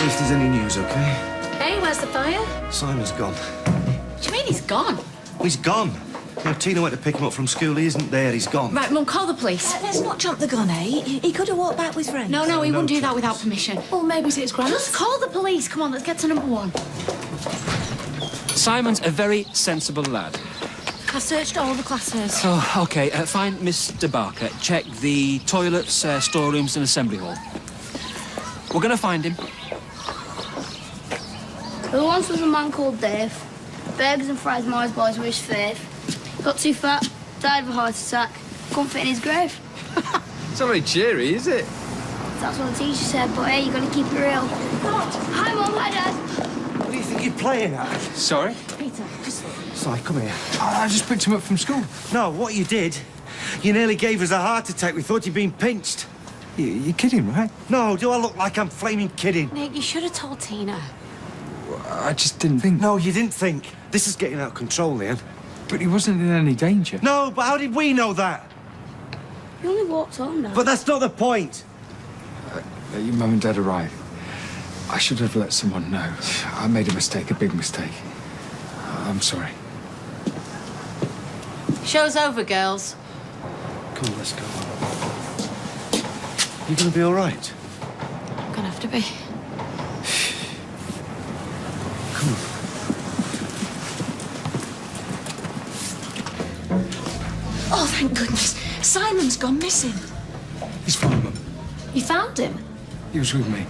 me if there's any news, OK? Hey, where's the fire? Simon's gone. What do you mean he's gone? He's gone. You know, Tina went to pick him up from school. He isn't there. He's gone. Right, Mum, call the police. Let's not jump the gun, eh? He could have walked back with friends. No, he wouldn't do that without permission. Well, maybe it's his grand. Just call the police. Come on, let's get to number one. Simon's a very sensible lad. I searched all the classes. Oh, OK. Find Mr. Barker. Check the toilets, storerooms and assembly hall. We're going to find him. There once was a man called Dave. Burgers and fries Mars boys were his fave. Got too fat, died of a heart attack, couldn't fit in his grave. It's not very cheery, is it? That's what the teacher said, but hey, you gotta keep it real. Hi, Mum, hi, Dad. What do you think you're playing at? Sorry? Peter, just... Si, come here. I just picked him up from school. No, what you did, you nearly gave us a heart attack. We thought you'd been pinched. You're kidding, right? No, do I look like I'm flaming kidding? Nick, you should have told Tina. I just didn't think... No, you didn't think. This is getting out of control, Leon. But he wasn't in any danger. No, but how did we know that? You only walked home now. But that's not the point. Your mum and dad arrived. I should have let someone know. I made a mistake, a big mistake. I'm sorry. Show's over, girls. Come on, let's go. You gonna be all right? Gonna have to be. Come on. Oh, thank goodness. Simon's gone missing. He's fine, Mum. You found him? He was with me.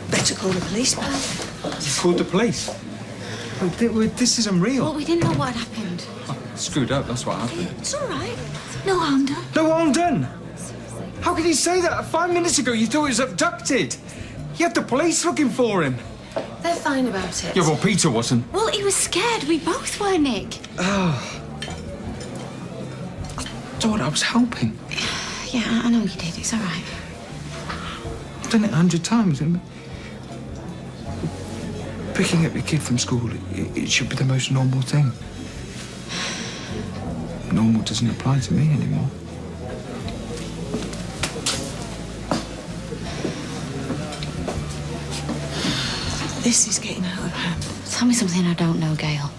Better call the police, pal. You called the police? This is unreal. Well, we didn't know what had happened. Screwed up, that's what happened. It's all right. No harm done. No harm done? How can you say that? 5 minutes ago, you thought he was abducted. You had the police looking for him. They're fine about it. Yeah, well, Peter wasn't. Well, he was scared. We both were, Nick. I thought I was helping. Yeah, I know you did. It's all right. I've done it 100 times. And picking up your kid from school, it should be the most normal thing. Normal doesn't apply to me anymore. This is getting out of hand. Tell me something I don't know, Gail.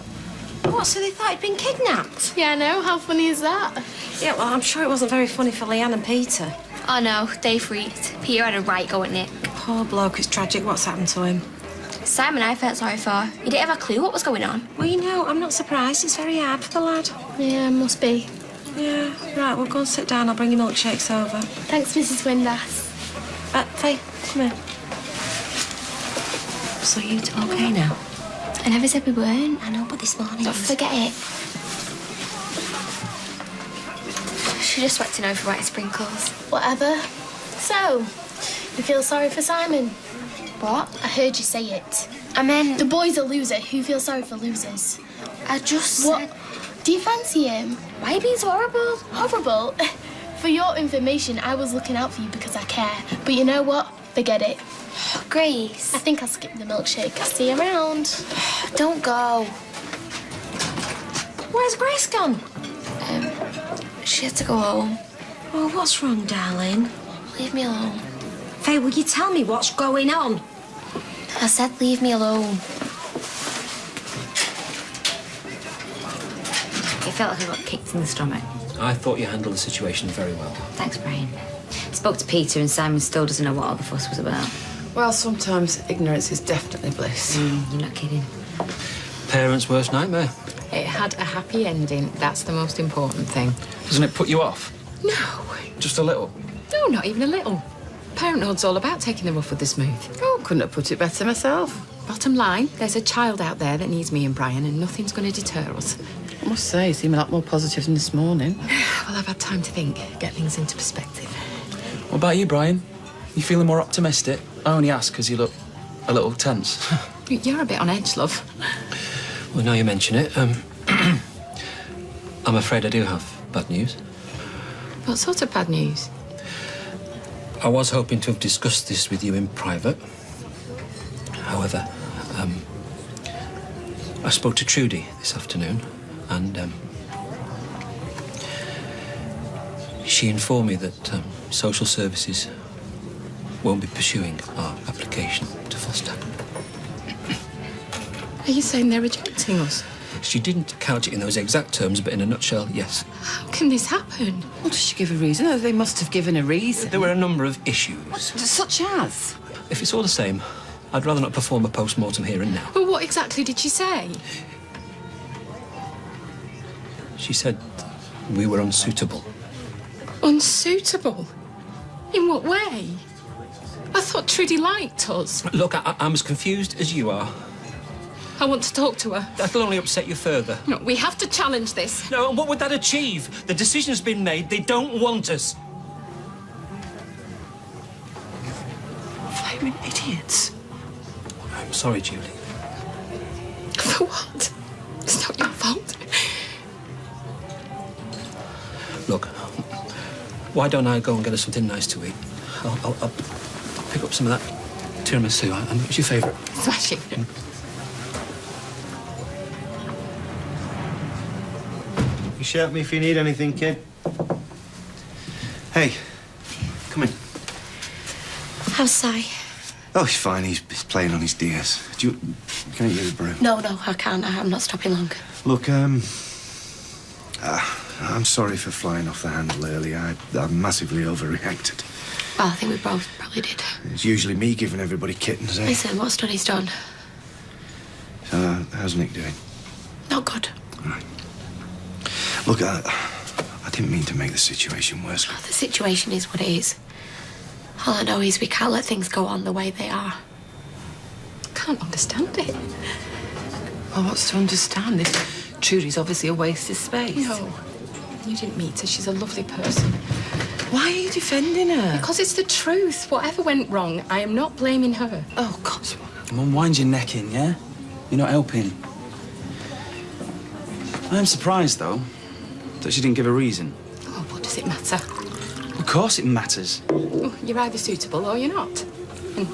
What, so they thought he'd been kidnapped? Yeah, I know. How funny is that? Yeah, well, I'm sure it wasn't very funny for Leanne and Peter. Oh, no. Dave freaked. Peter had a right go at Nick. Poor bloke, it's tragic. What's happened to him? Simon I felt sorry for. He didn't have a clue what was going on. Well, you know, I'm not surprised. It's very hard for the lad. Yeah, must be. Yeah, right, well, go and sit down. I'll bring your milkshakes over. Thanks, Mrs. Windass. Faye, come here. So you two okay now? I never said we weren't. I know, but this morning... Don't forget it. She just swept to know for white sprinkles. Whatever. So, you feel sorry for Simon? What? I heard you say it. I meant... The boy's a loser. Who feels sorry for losers? I just said... Do you fancy him? Why are you being so horrible? Horrible? For your information, I was looking out for you because I care. But you know what? Forget it. Grace. I think I'll skip the milkshake. I'll see you around. Don't go. Where's Grace gone? She had to go home. Oh, what's wrong, darling? Leave me alone. Faye, will you tell me what's going on? I said leave me alone. It felt like I got kicked in the stomach. I thought you handled the situation very well. Thanks, Brian. Spoke to Peter and Simon still doesn't know what all the fuss was about. Well, sometimes ignorance is definitely bliss. You're not kidding. Parents' worst nightmare. It had a happy ending. That's the most important thing. Doesn't it put you off? No. Just a little? No, not even a little. Parenthood's all about taking the rough with the smooth. Oh, couldn't have put it better myself. Bottom line, there's a child out there that needs me and Brian, and nothing's going to deter us. I must say, you seem a lot more positive than this morning. Well, I've had time to think, get things into perspective. What about you, Brian? You feeling more optimistic? I only ask because you look a little tense. You're a bit on edge, love. Well, now you mention it, I'm afraid I do have bad news. What sort of bad news? I was hoping to have discussed this with you in private. However, I spoke to Trudy this afternoon, and she informed me that social services won't be pursuing our application to foster. Are you saying they're rejecting us? She didn't couch it in those exact terms, but in a nutshell, yes. How can this happen? Well, does she give a reason? Oh, they must have given a reason. There were a number of issues. Such as? If it's all the same, I'd rather not perform a post-mortem here and now. Well, what exactly did she say? She said we were unsuitable. Unsuitable? In what way? I thought Trudy liked us. Look, I'm as confused as you are. I want to talk to her. That'll only upset you further. No, we have to challenge this. No, and what would that achieve? The decision's been made. They don't want us. Flaming idiots. I'm sorry, Julie. For what? It's not your fault. Look, why don't I go and get us something nice to eat? I'll pick up some of that tiramisu. What's your favourite? Smashing. You shout me if you need anything, kid. Hey, come in. How's Si? Oh, he's fine. He's playing on his DS. Can I use a brew? No, I can't. I'm not stopping long. Look, I'm sorry for flying off the handle earlier. I massively overreacted. Well, I think we both probably did. It's usually me giving everybody kittens, eh? Listen, what's done is done. So, how's Nick doing? Not good. All right. Look, I didn't mean to make the situation worse. The situation is what it is. All I know is we can't let things go on the way they are. Can't understand it. Well, what's to understand? This Trudy's obviously a waste of space. No, you didn't meet her. She's a lovely person. Why are you defending her? Because it's the truth. Whatever went wrong, I am not blaming her. Oh, God. Come on, wind your neck in, yeah? You're not helping. I'm surprised, though, that she didn't give a reason. Oh, what does it matter? Of course it matters. Oh, you're either suitable or you're not. And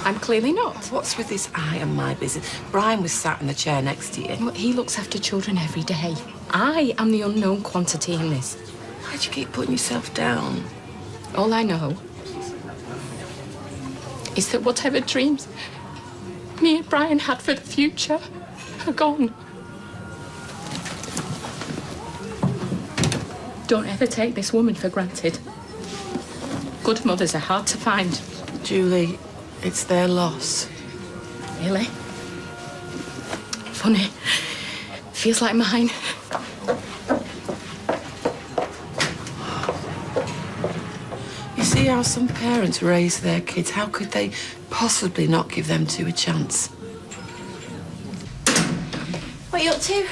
I'm clearly not. What's with this I and my business? Brian was sat in the chair next to you. Well, he looks after children every day. I am the unknown quantity in this. Why'd you keep putting yourself down? All I know is that whatever dreams me and Brian had for the future are gone. Don't ever take this woman for granted. Good mothers are hard to find. Julie, it's their loss. Really? Funny. Feels like mine. You see how some parents raise their kids? How could they possibly not give them two a chance? What are you up to?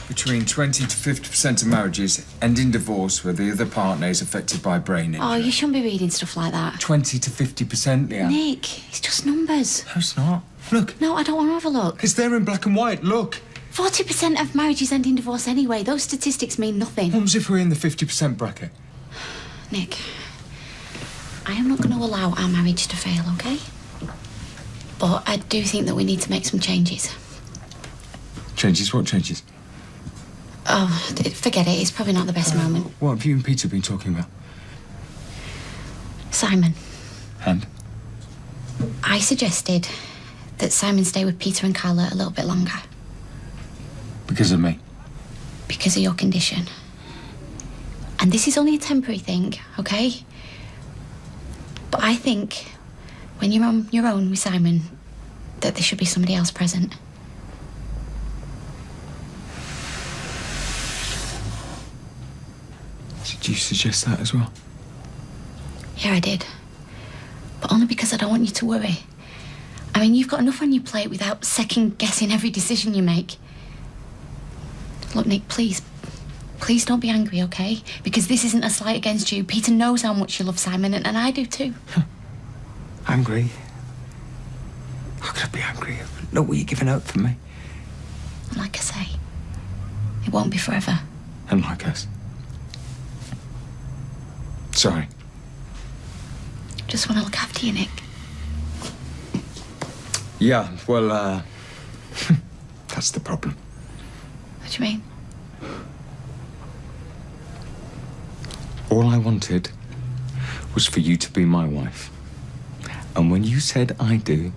Between 20 to 50% of marriages end in divorce where the other partner is affected by brain injury. Oh, you shouldn't be reading stuff like that. 20 to 50%, Leanne. Nick, it's just numbers. No, it's not. Look. No, I don't want to have a look. It's there in black and white. Look. 40% of marriages end in divorce anyway. Those statistics mean nothing. What happens if we're in the 50% bracket? Nick, I am not going to allow our marriage to fail, OK? But I do think that we need to make some changes. Changes? What changes? Oh, forget it. It's probably not the best moment. What have you and Peter been talking about? Simon. And? I suggested that Simon stay with Peter and Carla a little bit longer. Because of me? Because of your condition. And this is only a temporary thing, OK? But I think when you're on your own with Simon, that there should be somebody else present. Did you suggest that as well? Yeah, I did. But only because I don't want you to worry. I mean, you've got enough on your plate without second-guessing every decision you make. Look, Nick, please don't be angry, OK? Because this isn't a slight against you. Peter knows how much you love Simon, and I do too. Angry? How could I be angry? Look what you're giving up for me. And like I say, it won't be forever. And like us. Sorry. Just want to look after you, Nick. Yeah, well, that's the problem. What do you mean? All I wanted was for you to be my wife. And when you said I do,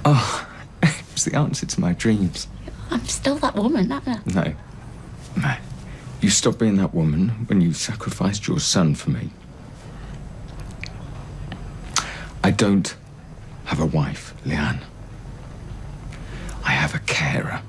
oh, it was the answer to my dreams. I'm still that woman, aren't I? No. No. You stopped being that woman when you sacrificed your son for me. I don't have a wife, Leanne. I have a carer.